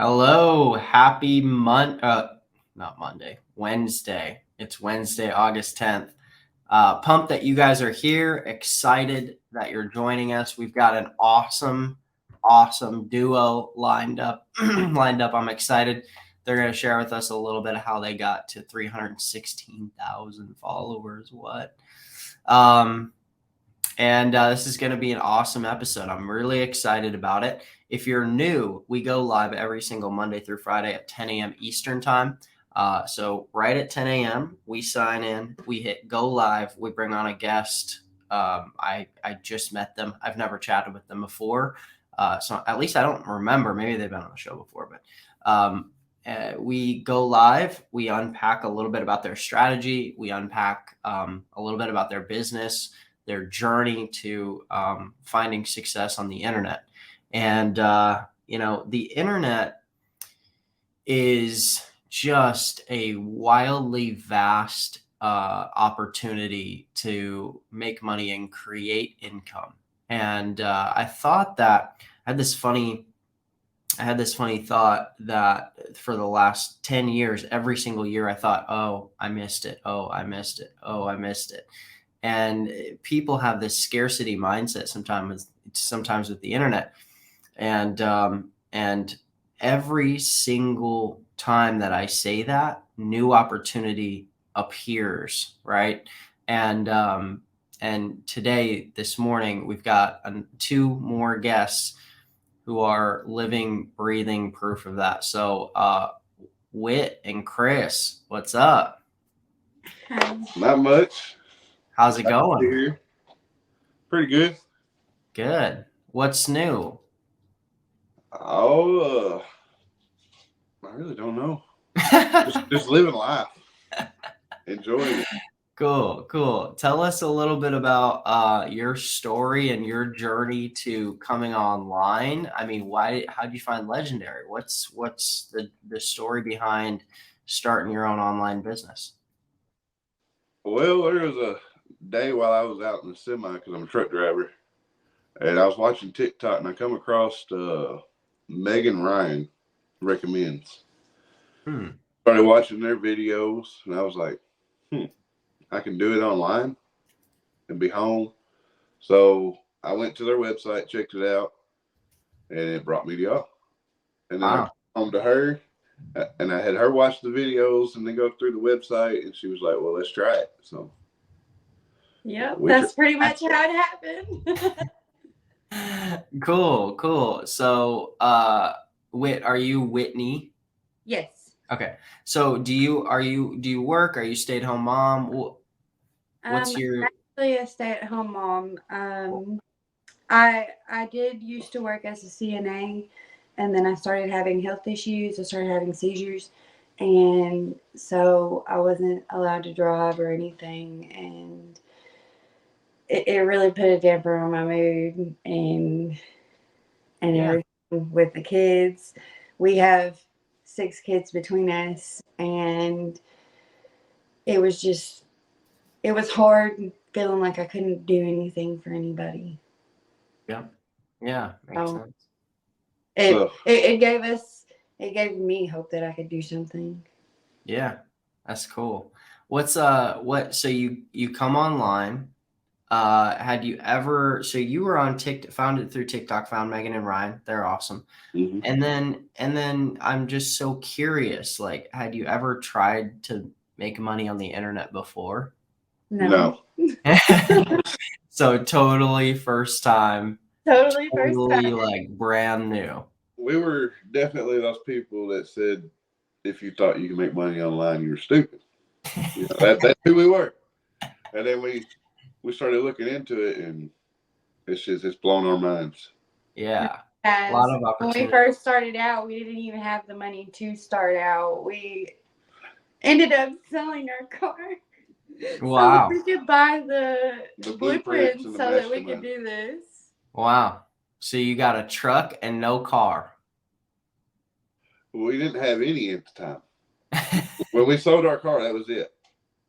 Hello, happy not Monday, Wednesday. It's Wednesday, August 10th. Pumped that you guys are here. Excited that you're joining us. We've got an awesome duo lined up. I'm excited. They're going to share with us a little bit of how they got to 316,000 followers. What? This is going to be an awesome episode. I'm really excited about it. If you're new, we go live every single Monday through Friday at 10 a.m. Eastern time. So right at 10 a.m., we sign in, we hit go live, we bring on a guest. I just met them. I've never chatted with them before. So at least I don't remember. Maybe they've been on the show before, but we go live. We unpack a little bit about their strategy. We unpack a little bit about their business, their journey to finding success on the internet. And, the internet is just a wildly vast opportunity to make money and create income. And I thought that I had this funny thought that for the last 10 years, every single year, I thought, oh, I missed it. Oh, I missed it. Oh, I missed it. And people have this scarcity mindset sometimes with the internet. And every single time that I say that, new opportunity appears, right? And today, this morning, we've got two more guests who are living, breathing proof of that. So, Whit and Chris, what's up? Not much. How's it going? Pretty good. Good. What's new? Oh, I really don't know. just living life, enjoying it. Cool. Tell us a little bit about your story and your journey to coming online. I mean, how'd you find Legendary? What's the story behind starting your own online business? Well, there was a day while I was out in the semi because I'm a truck driver, and I was watching TikTok, and I come across Megan Ryan recommends. Started watching their videos, and I was like, I can do it online and be home. So I went to their website, checked it out, and it brought me to y'all. And then I came home to her, and I had her watch the videos and then go through the website, and she was like, well, let's try it. So yeah, that's pretty much how it happened. Cool. So, are you Whitney? Yes. Okay. So do you work? Are you stay-at-home mom? What's your... I'm actually a stay-at-home mom. I did used to work as a CNA, and then I started having health issues. I started having seizures, and so I wasn't allowed to drive or anything, and it really put a damper on my mood and everything with the kids. We have 6 kids between us, and it was hard feeling like I couldn't do anything for anybody. Yeah, makes sense. It gave me hope that I could do something. Yeah, that's cool. So you come online. Had you ever, so you were on TikTok, found it through TikTok, found Megan and Ryan. They're awesome. Mm-hmm. And then I'm just so curious, like, had you ever tried to make money on the internet before? No. So totally first time. Totally first time. Like brand new. We were definitely those people that said, if you thought you could make money online, you were stupid. That's who we were. And then we started looking into it, and it's blown our minds. Yeah. A lot of opportunity. When we first started out, we didn't even have the money to start out. We ended up selling our car. Wow. So we could buy the blueprints so that we could do this. Wow. So you got a truck and no car. We didn't have any at the time. When we sold our car, that was it.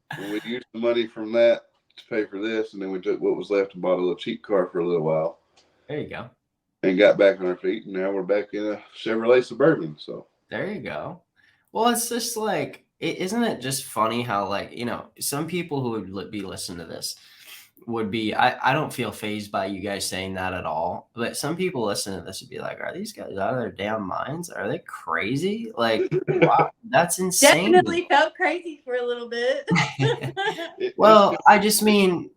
And we used the money from that to pay for this, and then we took what was left and bought a little cheap car for a little while. There you go. and got back on our feet, and now we're back in a Chevrolet Suburban. So There you go. Well, it's just like, isn't it just funny how, like, some people who would be listening to this would be, I don't feel phased by you guys saying that at all, but some people listening to this would be like, are these guys out of their damn minds? Are they crazy? Like, wow, that's insane. Definitely felt crazy for a little bit. Well, I just mean,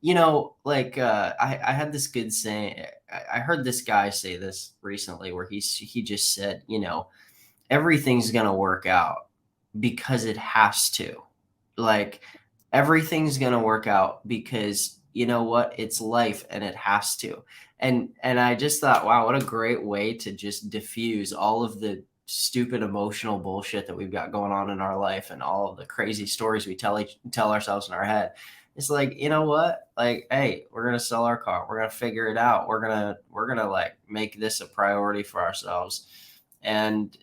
like, I had this good saying. I heard this guy say this recently where he just said, everything's going to work out because it has to. Like, everything's going to work out because, you know what? It's life and it has to. And I just thought, wow, what a great way to just diffuse all of the stupid emotional bullshit that we've got going on in our life and all of the crazy stories we tell ourselves in our head. It's like, you know what? Like, hey, we're going to sell our car. We're going to figure it out. We're going to like make this a priority for ourselves. And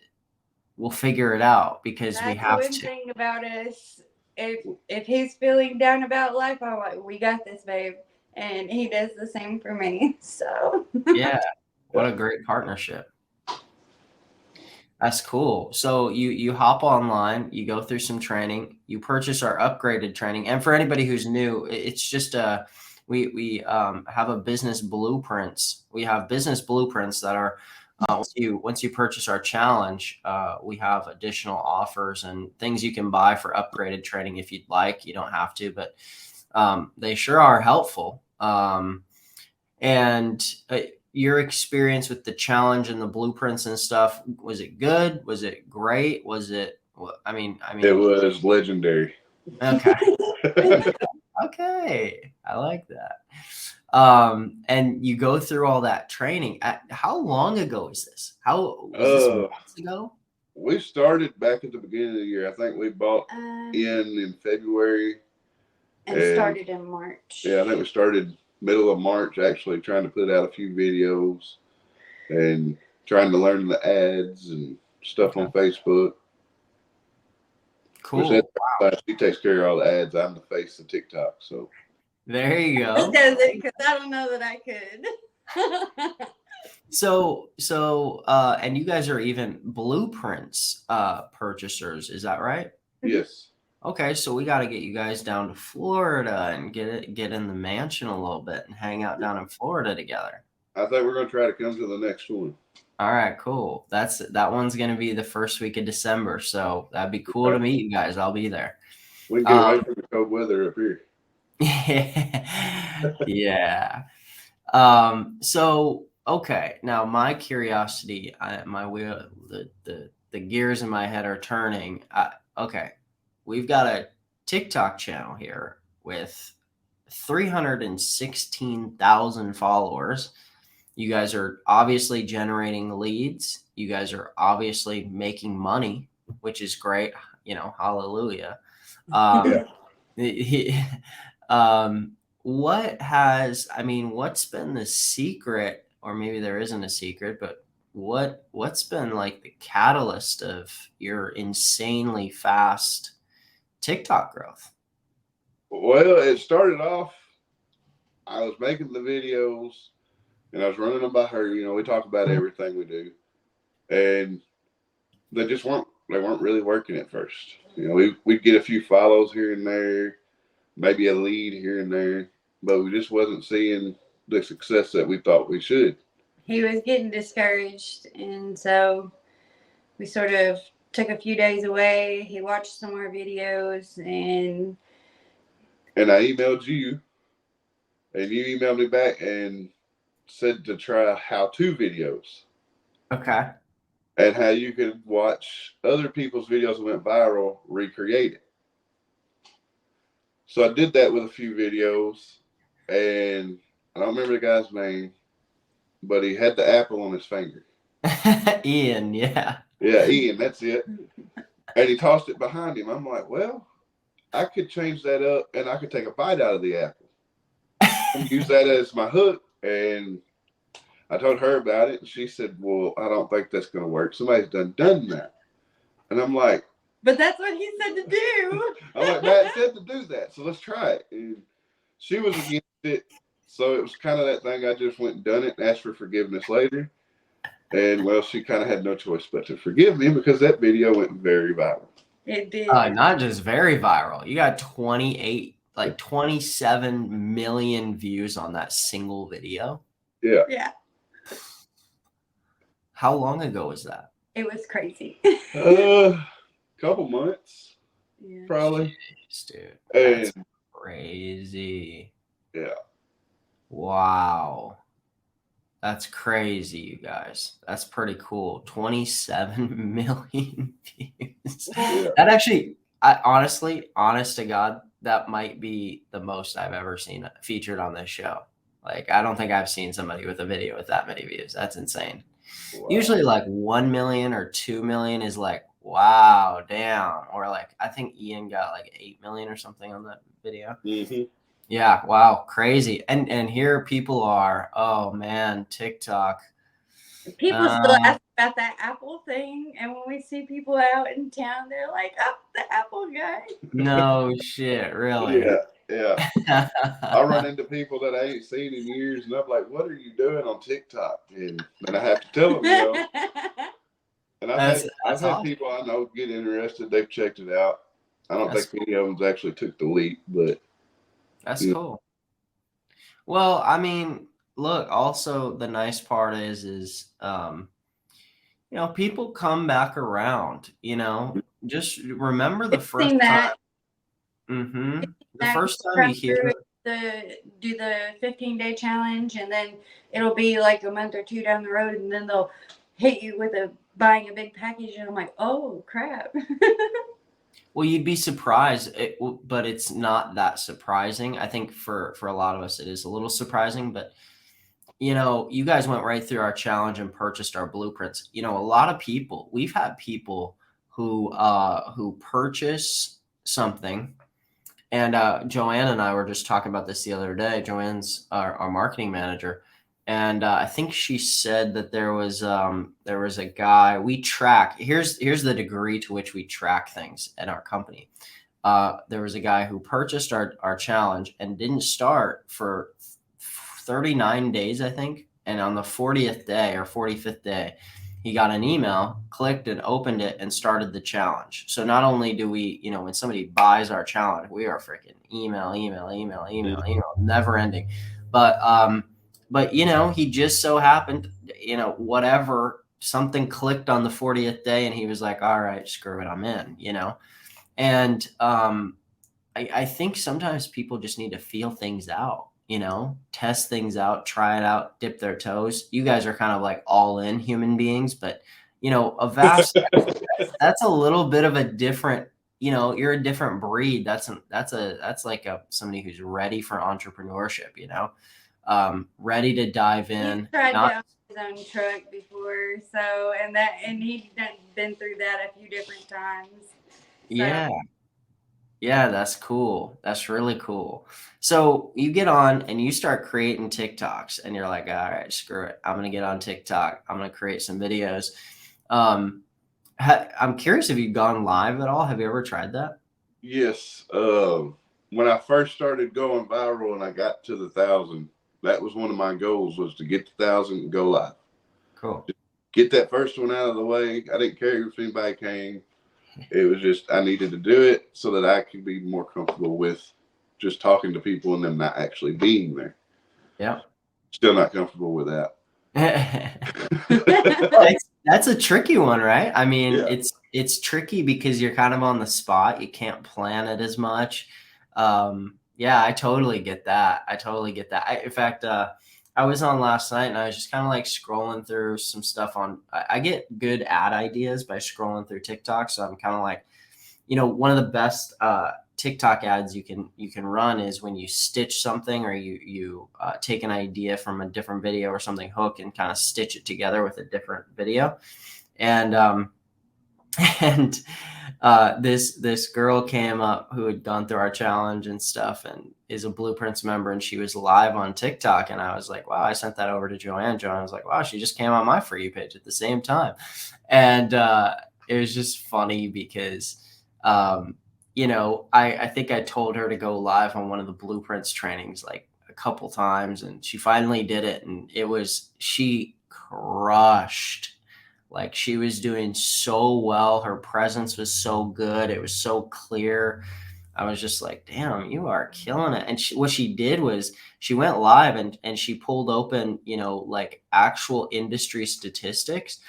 we'll figure it out because we have That's to. one thing about us. If he's feeling down about life, I'm like, we got this, babe. And he does the same for me. So Yeah. What a great partnership. That's cool. So you hop online, you go through some training, you purchase our upgraded training. And for anybody who's new, it's just we have a business blueprints. We have business blueprints that are once you purchase our challenge, we have additional offers and things you can buy for upgraded training if you'd like. You don't have to, but they sure are helpful. Your experience with the challenge and the blueprints and stuff, was it good? Was it great? Was it, I mean, it was legendary. Okay. Okay. I like that. And you go through all that training. How long ago is this? How was this months ago? We started back at the beginning of the year. I think we bought in February. And started in March. Yeah, I think we started middle of March, actually trying to put out a few videos and trying to learn the ads and stuff on Facebook. Cool. Wow. She takes care of all the ads. I'm the face of TikTok. So there you go. Just does it because I don't know that I could. So, and you guys are even blueprints purchasers, is that right? Yes. Okay, so we got to get you guys down to Florida and get in the mansion a little bit and hang out down in Florida together. I think we're going to try to come to the next one. All right, cool. That one's going to be the first week of December, so that'd be cool to meet you guys. I'll be there. We can get away from the cold weather up here. Yeah. So okay, now my curiosity, the gears in my head are turning. Okay. We've got a TikTok channel here with 316,000 followers. You guys are obviously generating leads. You guys are obviously making money, which is great. Hallelujah. What's been the secret, or maybe there isn't a secret, but what's been like the catalyst of your insanely fast TikTok growth? Well, it started off, I was making the videos and I was running them by her. We talk about everything we do, and they weren't really working at first. We'd get a few follows here and there, maybe a lead here and there, but we just wasn't seeing the success that we thought we should. He was getting discouraged, and so we sort of took a few days away. He watched some more videos, and I emailed you, and you emailed me back and said to try how-to videos. Okay. And how you could watch other people's videos that went viral, recreate it. So I did that with a few videos, and I don't remember the guy's name, but he had the apple on his finger. Ian, yeah. Yeah, Ian, that's it. And he tossed it behind him. I'm like, well, I could change that up, and I could take a bite out of the apple and use that as my hook. And I told her about it, and she said, well, I don't think that's going to work. Somebody's done that. And I'm like, but that's what he said to do. I'm like, Matt said to do that, so let's try it. And she was against it. So it was kind of that thing. I just went and done it and asked for forgiveness later. And well, she kind of had no choice but to forgive me because that video went very viral. It did. Not just very viral. You got 27 million views on that single video. Yeah. Yeah. How long ago was that? It was crazy. Couple months, Yeah. probably. Jeez, dude, And that's crazy. yeah. Wow. That's crazy, you guys. That's pretty cool. 27 million views. Yeah. That actually, honest to God, that might be the most I've ever seen featured on this show. Like, I don't think I've seen somebody with a video with that many views. That's insane. Wow. Usually like 1 million or 2 million is like, wow, damn. Or like, I think Ian got like 8 million or something on that video. Mm-hmm. Yeah, wow, crazy. And here people are, oh man, TikTok. People still ask about that Apple thing, and when we see people out in town, they're like, "Oh, the Apple guy." No shit, really. Yeah. I run into people that I ain't seen in years, and I'm like, "What are you doing on TikTok?" And then I have to tell them, And I've had awesome. people I know get interested. They've checked it out. I don't That's think any of them actually took the leap, but That's cool. Well, I mean, look, also the nice part is people come back around, just remember the first time. Mm-hmm. The first time you hear do the 15-day challenge, and then it'll be like a month or two down the road, and then they'll hit you with buying a big package, and I'm like, oh crap. Well, you'd be surprised, but it's not that surprising. I think for a lot of us, it is a little surprising, but you guys went right through our challenge and purchased our blueprints. A lot of people, we've had people who purchase something, and Joanne and I were just talking about this the other day. Joanne's our marketing manager. And I think she said that there was a guy we track. Here's the degree to which we track things at our company. There was a guy who purchased our challenge and didn't start for 39 days, I think. And on the 40th day or 45th day, he got an email, clicked and opened it, and started the challenge. So not only do we, when somebody buys our challenge, we are freaking email, never ending. But he just so happened, whatever, something clicked on the 40th day, and he was like, all right, screw it, I'm in, And I think sometimes people just need to feel things out, test things out, try it out, dip their toes. You guys are kind of like all in human beings, but a vast that's a little bit of a different, you're a different breed. That's like somebody who's ready for entrepreneurship, ready to dive in. He's tried to own his own truck before, and he's been through that a few different times. So. Yeah, that's cool. That's really cool. So you get on and you start creating TikToks, and you're like, all right, screw it. I'm going to get on TikTok. I'm going to create some videos. I'm curious if you've gone live at all. Have you ever tried that? Yes. When I first started going viral and I got to the 1,000, that was one of my goals, was to get to 1,000 and go live. Cool. Just get that first one out of the way. I didn't care if anybody came. It was just, I needed to do it so that I could be more comfortable with just talking to people and them not actually being there. Yeah. Still not comfortable with that. That's a tricky one, right? I mean, Yeah. It's tricky because you're kind of on the spot. You can't plan it as much. Yeah, I totally get that. In fact, I was on last night and I was just kind of like scrolling through some stuff I get good ad ideas by scrolling through TikTok. So I'm kind of like, one of the best TikTok ads you can run is when you stitch something, or you take an idea from a different video or something, hook, and kind of stitch it together with a different video. And this girl came up who had gone through our challenge and stuff, and is a Blueprints member, and she was live on TikTok. And I was like, wow, I sent that over to Joanne. Joanne was like, wow, she just came on my For You page at the same time. And it was just funny because I think I told her to go live on one of the Blueprints trainings like a couple times, and she finally did it, and she crushed. Like, she was doing so well. Her presence was so good. It was so clear. I was just like, damn, you are killing it. And what she did was she went live and she pulled open, like actual industry statistics.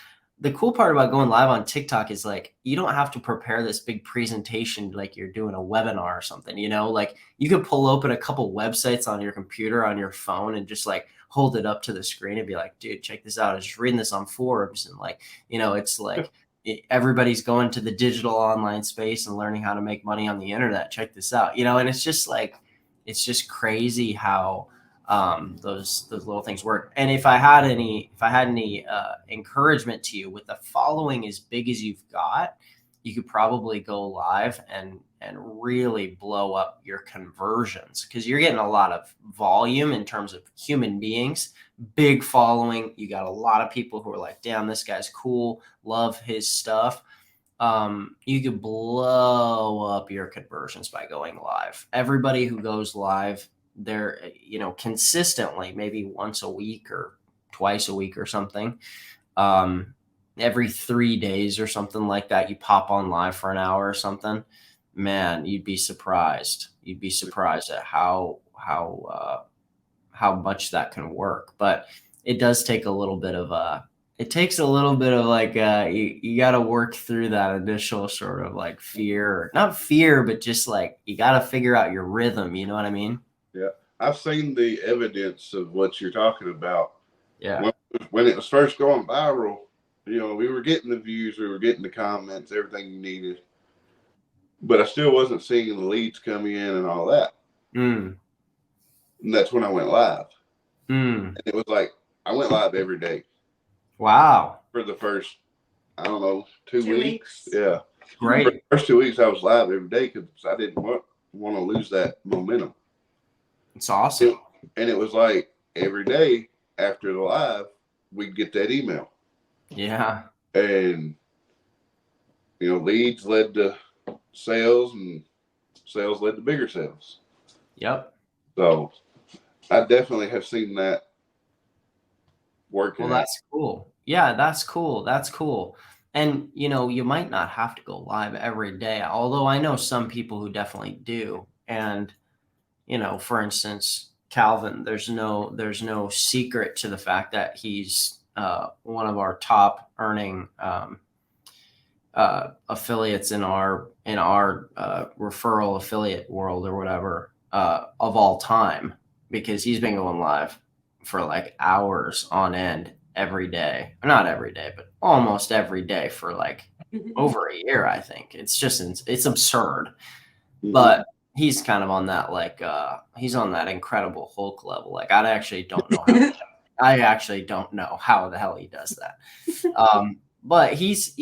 The cool part about going live on TikTok is like, you don't have to prepare this big presentation like you're doing a webinar or something, like you could pull open a couple websites on your computer, on your phone, and just like hold it up to the screen and be like, dude, check this out. I was just reading this on Forbes. And like, it's like, everybody's going to the digital online space and learning how to make money on the internet. Check this out, and it's just like, it's just crazy how those little things work. And if I had any encouragement to you, with the following as big as you've got, you could probably go live and really blow up your conversions, because you're getting a lot of volume in terms of human beings, big following. You got a lot of people who are like, damn, this guy's cool, love his stuff. You could blow up your conversions by going live. Everybody who goes live, they're, consistently, maybe once a week or twice a week or something, every 3 days or something like that, you pop on live for an hour or something. Man, you'd be surprised. You'd be surprised at how much that can work. But it does take a little bit of like, you got to work through that initial sort of like fear, not fear, but just like, you got to figure out your rhythm. You know what I mean? Yeah. I've seen the evidence of what you're talking about. Yeah. When it was first going viral, we were getting the views, we were getting the comments, everything you needed, but I still wasn't seeing the leads coming in and all that. And that's when I went live. And it was like, I went live every day. Wow. For the first, I don't know, 2 weeks. Yeah. Great. For the first 2 weeks, I was live every day because I didn't want to lose that momentum. It's awesome. And it was like every day after the live, we'd get that email. Yeah. And, leads led to sales, and sales led to bigger sales. Yep. So I definitely have seen that working. Well, that's cool. Yeah, that's cool. That's cool. And, you might not have to go live every day, although I know some people who definitely do. And, for instance, Calvin, there's no secret to the fact that he's one of our top earning affiliates in our referral affiliate world or whatever of all time, because he's been going live for like hours on end every day. Not every day, but almost every day for like over a year, I think. It's just, it's absurd. But he's kind of on that, like, he's on that Incredible Hulk level. Like, I actually don't know how the hell he does that. But he's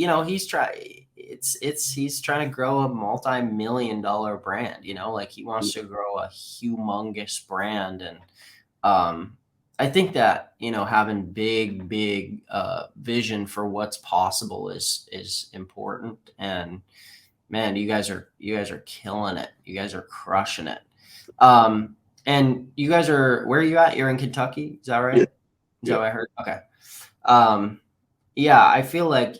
trying to grow a multi-million-dollar brand, like he wants to grow a humongous brand. And I think that, having big vision for what's possible is important. And man, you guys are killing it. You guys are crushing it. And you guys are, where are you at? You're in Kentucky. Is that right? Yeah. Is that what I heard? Okay. Yeah, I feel like,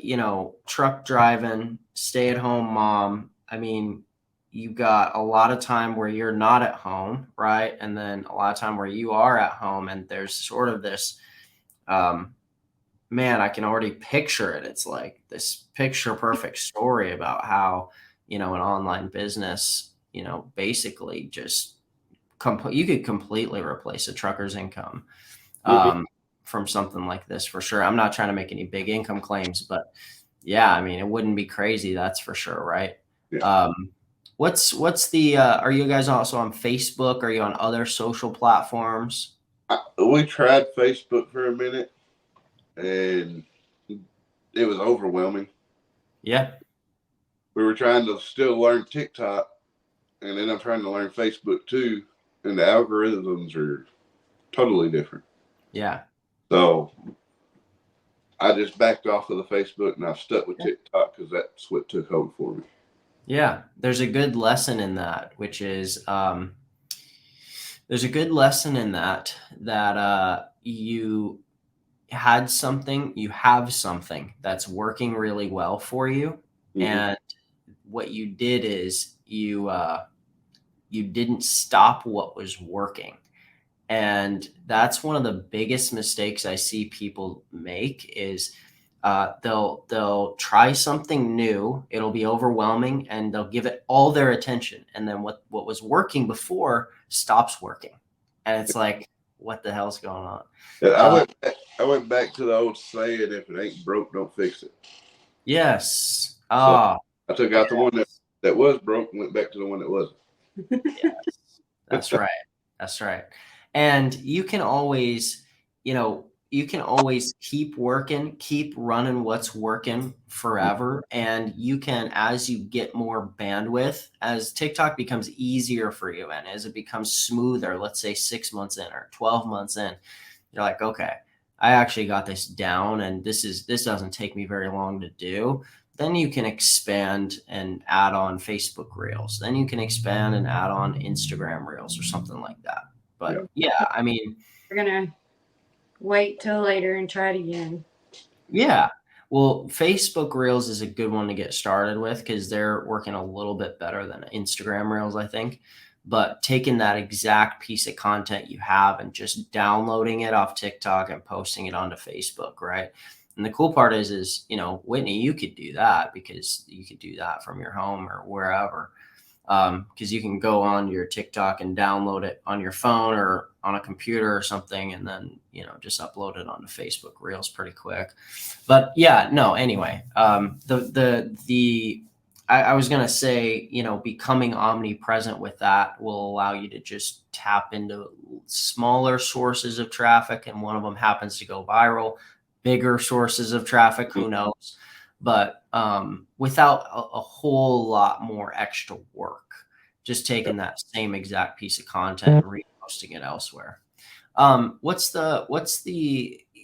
truck driving, stay at home mom. I mean, you got a lot of time where you're not at home, right? And then a lot of time where you are at home, and there's sort of this, man, I can already picture it. It's like this picture perfect story about how, an online business, basically just you could completely replace a trucker's income from something like this, for sure. I'm not trying to make any big income claims, but yeah, I mean, it wouldn't be crazy. That's for sure. Right. Yeah. What's the, are you guys also on Facebook? Are you on other social platforms? We tried Facebook for a minute, and it was overwhelming. Yeah. We were trying to still learn TikTok, and then I'm trying to learn Facebook too, and the algorithms are totally different. Yeah. So I just backed off of the Facebook, and I've stuck with TikTok because that's what took hold for me. Yeah. There's a good lesson in that, which is, there's a good lesson in that you had something, you have something that's working really well for you. And what you did is you didn't stop what was working. And that's one of the biggest mistakes I see people make is they'll try something new. It'll be overwhelming, and they'll give it all their attention. And then what was working before stops working, and it's like, what the hell's going on? I went back to the old saying, if it ain't broke, don't fix it. Yes. So I took out the one that was broke and went back to the one that wasn't. Yes. That's right. That's right. And you can always, keep working, keep running what's working forever. And you can, as you get more bandwidth, as TikTok becomes easier for you and as it becomes smoother, let's say 6 months in or 12 months in, you're like, okay, I actually got this down and this doesn't take me very long to do. Then you can expand and add on Facebook Reels. Then you can expand and add on Instagram Reels or something like that. But yeah, I mean, we're going to wait till later and try it again. Yeah. Well, Facebook Reels is a good one to get started with because they're working a little bit better than Instagram Reels, I think. But taking that exact piece of content you have and just downloading it off TikTok and posting it onto Facebook, right? And the cool part is, Whitney, you could do that because you could do that from your home or wherever. Because you can go on your TikTok and download it on your phone or on a computer or something, and then just upload it onto Facebook Reels pretty quick. But yeah, no. Anyway, I was gonna say, becoming omnipresent with that will allow you to just tap into smaller sources of traffic, and one of them happens to go viral. Bigger sources of traffic, who knows? But without a whole lot more extra work, just taking that same exact piece of content and reposting it elsewhere.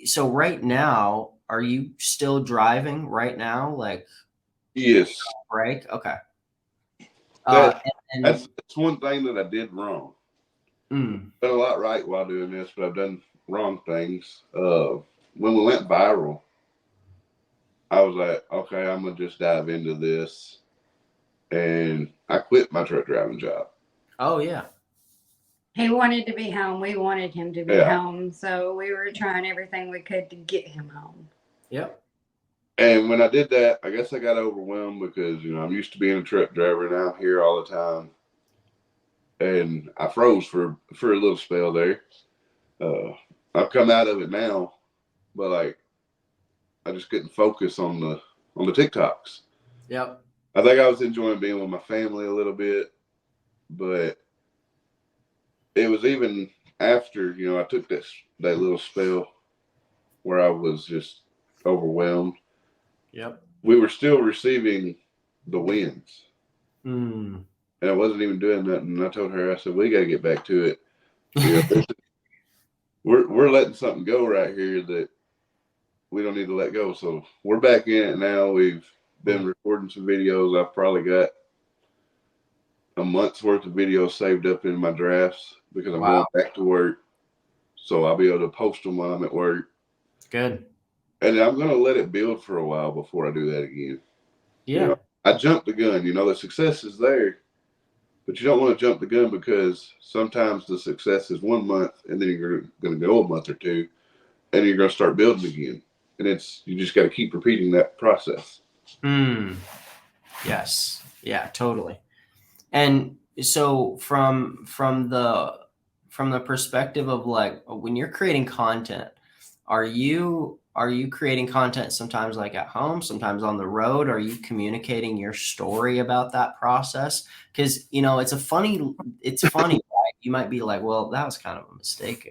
So right now, are you still driving right now? Like, yes. Break? Okay. That's one thing that I did wrong. Done a lot right while doing this, but I've done wrong things. When we went viral, I was like, okay, I'm going to just dive into this. And I quit my truck driving job. Oh, yeah. He wanted to be home. We wanted him to be home. So we were trying everything we could to get him home. Yep. And when I did that, I guess I got overwhelmed because, I'm used to being a truck driver and out here all the time. And I froze for a little spell there. I've come out of it now, but I just couldn't focus on the TikToks. Yep. I think I was enjoying being with my family a little bit, but it was even after, I took that little spell where I was just overwhelmed. Yep. We were still receiving the wins. And I wasn't even doing nothing. And I told her, I said, we got to get back to it. We're letting something go right here that we don't need to let go. So we're back in it now. We've been recording some videos. I've probably got a month's worth of videos saved up in my drafts because I'm going back to work. So I'll be able to post them while I'm at work. Good. And I'm going to let it build for a while before I do that again. Yeah. I jumped the gun. The success is there, but you don't want to jump the gun because sometimes the success is 1 month and then you're going to go a month or two and you're going to start building again. And you just got to keep repeating that process. Yes. Yeah, totally. And so from the perspective of when you're creating content, are you creating content sometimes at home, sometimes on the road? Are you communicating your story about that process? Because, it's funny, right? You might be like, well, that was kind of a mistake.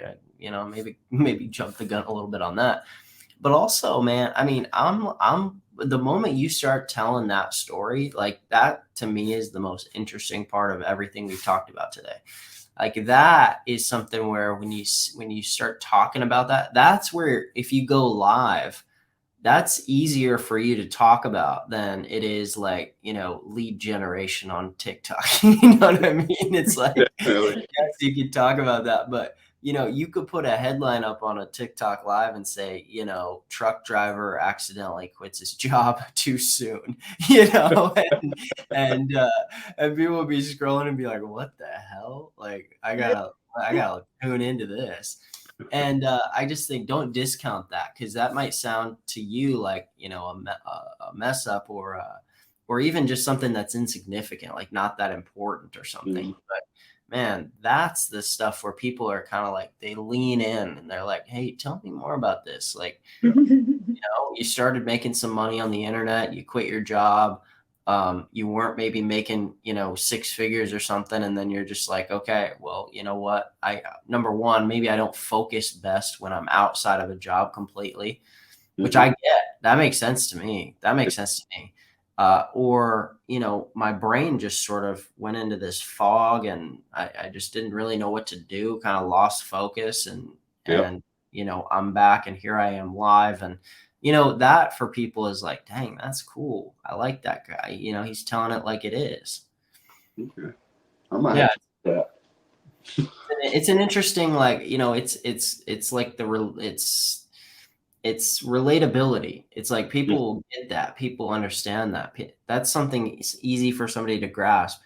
Maybe jump the gun a little bit on that. But also, man, I mean, I'm the moment you start telling that story, that to me is the most interesting part of everything we've talked about today. That is something where when you start talking about that, that's where if you go live, that's easier for you to talk about than it is lead generation on TikTok. You know what I mean? It's yes, you can talk about that, but you could put a headline up on a TikTok live and say, truck driver accidentally quits his job too soon, and people would be scrolling and be like, what the hell? Like, I gotta tune into this. And I just think don't discount that, because that might sound to you like, a mess up, or even just something that's insignificant, like not that important or something. But man, that's the stuff where people are kind of like, they lean in and they're like, hey, tell me more about this. Like, you started making some money on the internet, you quit your job. You weren't maybe making, 6 figures or something. And then you're just like, okay, well, you know what? Number one, maybe I don't focus best when I'm outside of a job completely, which I get. That makes sense to me. Or, my brain just sort of went into this fog, and I just didn't really know what to do, kind of lost focus, and, I'm back, and here I am live. And, that for people is like, dang, that's cool. I like that guy. He's telling it like it is. Okay. I might have to do that. It's an interesting, like, it's like it's relatability. It's like people get that. People understand that. That's something easy for somebody to grasp.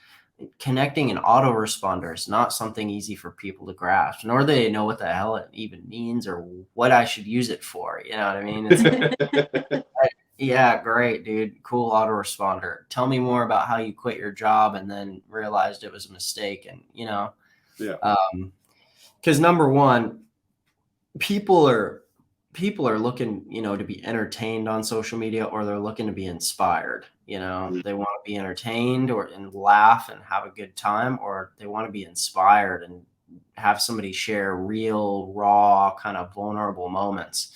Connecting an autoresponder is not something easy for people to grasp, nor do they know what the hell it even means or what I should use it for. You know what I mean? It's yeah, great, dude. Cool autoresponder. Tell me more about how you quit your job and then realized it was a mistake. And, because number one, people are looking, to be entertained on social media, or they're looking to be inspired. They want to be entertained and laugh and have a good time, or they want to be inspired and have somebody share real, raw, kind of vulnerable moments.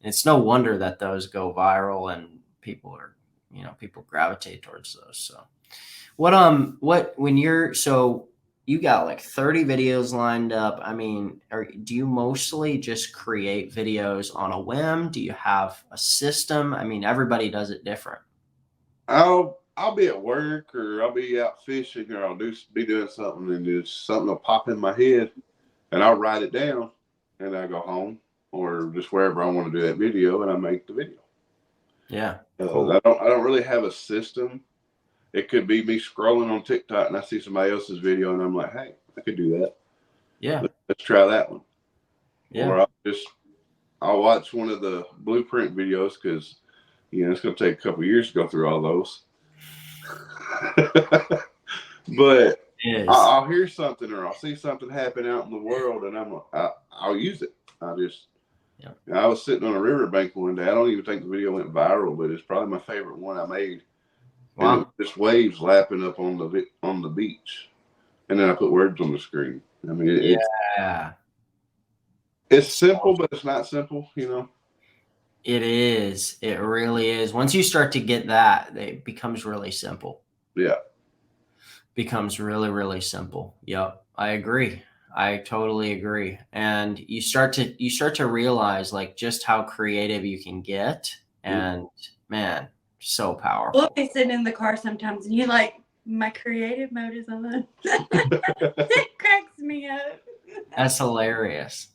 And it's no wonder that those go viral and people gravitate towards those. So so you got like 30 videos lined up. I mean, do you mostly just create videos on a whim? Do you have a system? I mean, everybody does it different. I'll be at work, or I'll be out fishing, or I'll be doing something, and just something will pop in my head, and I'll write it down, and I go home or just wherever I want to do that video, and I make the video. Yeah, cool. I don't really have a system. It could be me scrolling on TikTok and I see somebody else's video and I'm like, hey, I could do that. Yeah. Let's try that one. Yeah. Or I'll watch one of the blueprint videos, because, it's going to take a couple of years to go through all those. But I'll hear something, or I'll see something happen out in the world, and I'll use it. I was sitting on a riverbank one day. I don't even think the video went viral, but it's probably my favorite one I made. Wow. And it was just waves lapping up on the beach, and then I put words on the screen. I mean, it's simple, but it's not simple, It is. It really is. Once you start to get that, it becomes really simple. Yeah. Becomes really, really simple. Yep. I agree. I totally agree. And you start to realize, like, just how creative you can get. And man, so powerful. We'll be sitting in the car sometimes and you're like, my creative mode is on. It cracks me up. That's hilarious.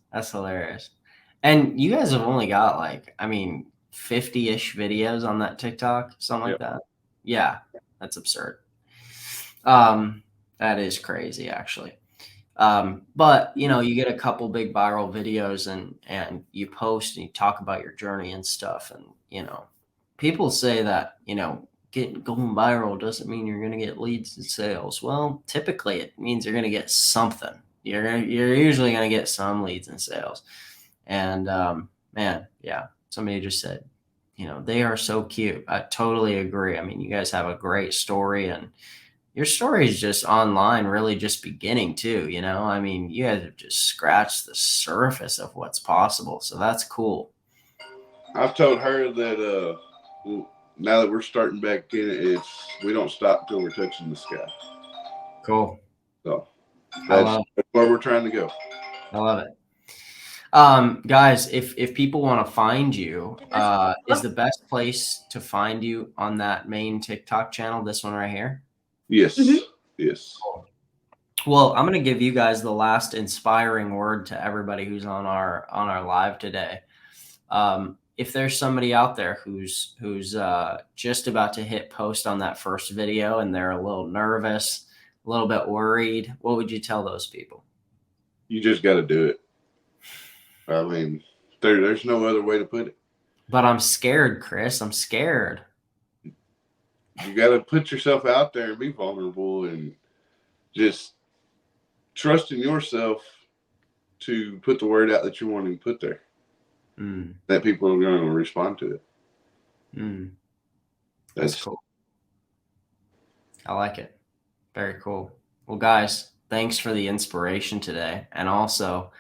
And you guys have only got 50-ish videos on that TikTok, something like that. Yeah, that's absurd. That is crazy, actually. But you get a couple big viral videos and you post and you talk about your journey and stuff. And, people say that, going viral doesn't mean you're going to get leads and sales. Well, typically it means you're going to get something. You're usually going to get some leads and sales. And, man, yeah, somebody just said, they are so cute. I totally agree. I mean, you guys have a great story, and your story is just online really just beginning too, I mean, you guys have just scratched the surface of what's possible. So that's cool. I've told her that now that we're starting back in it, we don't stop until we're touching the sky. Cool. So that's where we're trying to go. I love it. Guys, if people want to find you, is the best place to find you on that main TikTok channel this one right here? Yes. Yes. Cool. Well, I'm going to give you guys the last inspiring word to everybody who's on our live today. If there's somebody out there who's just about to hit post on that first video and they're a little nervous, a little bit worried, what would you tell those people? You just got to do it. I mean, there's no other way to put it. But I'm scared, Chris. I'm scared. You got to put yourself out there and be vulnerable and just trust in yourself to put the word out that you want to put there. That people are going to respond to it. That's cool. I like it. Very cool. Well, guys, thanks for the inspiration today. And also,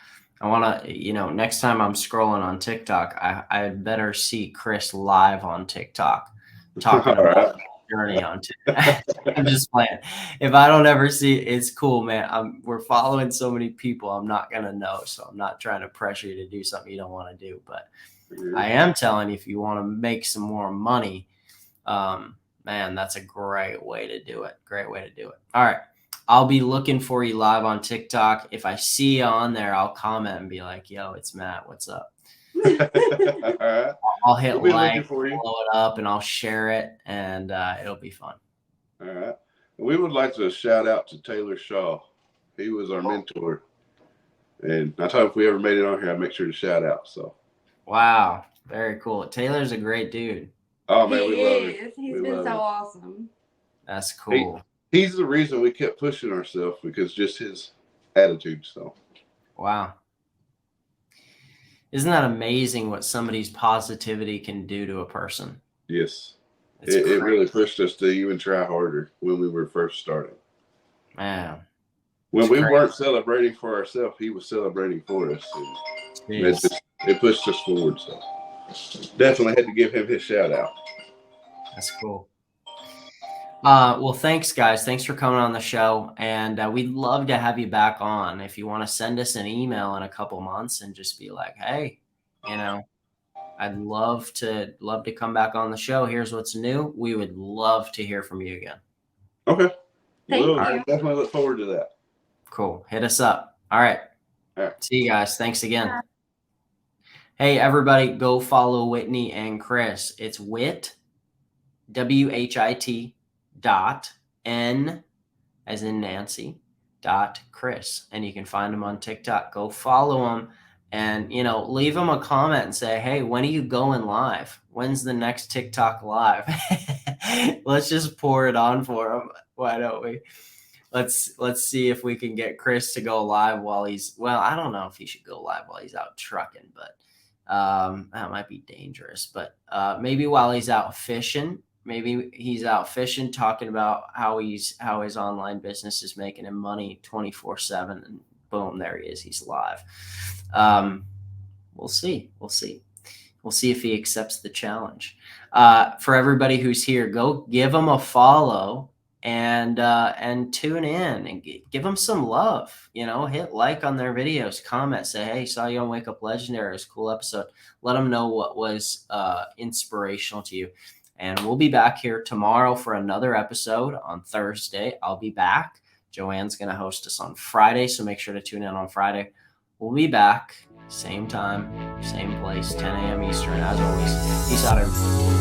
I want to, next time I'm scrolling on TikTok, I better see Chris live on TikTok talking about the journey on TikTok. I'm just playing. If I don't ever see it, it's cool, man. We're following so many people, I'm not going to know. So I'm not trying to pressure you to do something you don't want to do. But I am telling you, if you want to make some more money, man, that's a great way to do it. Great way to do it. All right. I'll be looking for you live on TikTok. If I see you on there, I'll comment and be like, yo, it's Matt. What's up? I'll hit like, blow it up, and I'll share it, and it'll be fun. All right. We would like to shout out to Taylor Shaw. He was our mentor. And I thought if we ever made it on here, I'd make sure to shout out. So, wow. Very cool. Taylor's a great dude. Oh, man, we love him. He's been so awesome. That's cool. He's the reason we kept pushing ourselves, because just his attitude. So, wow. Isn't that amazing what somebody's positivity can do to a person? Yes. It really pushed us to even try harder when we were first starting. Man. When we weren't celebrating for ourselves, he was celebrating for us. And it pushed us forward. So definitely had to give him his shout out. That's cool. Well, thanks, guys. Thanks for coming on the show. And we'd love to have you back on. If you want to send us an email in a couple months and just be like, hey, I'd love to come back on the show. Here's what's new. We would love to hear from you again. Okay. Thank you. Definitely look forward to that. Cool. Hit us up. All right. See you guys. Thanks again. Yeah. Hey, everybody, go follow Whitney and Chris. It's Whit, WHIT .N as in Nancy .Chris. And you can find them on TikTok. Go follow them and, leave them a comment and say, hey, when are you going live? When's the next TikTok live? Let's just pour it on for them. Why don't we? Let's see if we can get Chris to go live while I don't know if he should go live while he's out trucking, but that might be dangerous. But maybe while he's out fishing, maybe he's out fishing, talking about how his online business is making him money 24/7, and boom, there he is. He's live. We'll see if he accepts the challenge. For everybody who's here, go give him a follow and tune in and give them some love. Hit like on their videos, comment, say, hey, saw you on Wake Up Legendary. It was a cool episode. Let them know what was inspirational to you. And we'll be back here tomorrow for another episode. On Thursday, I'll be back. Joanne's going to host us on Friday, so make sure to tune in on Friday. We'll be back, same time, same place, 10 a.m. Eastern, as always. Peace out, everybody.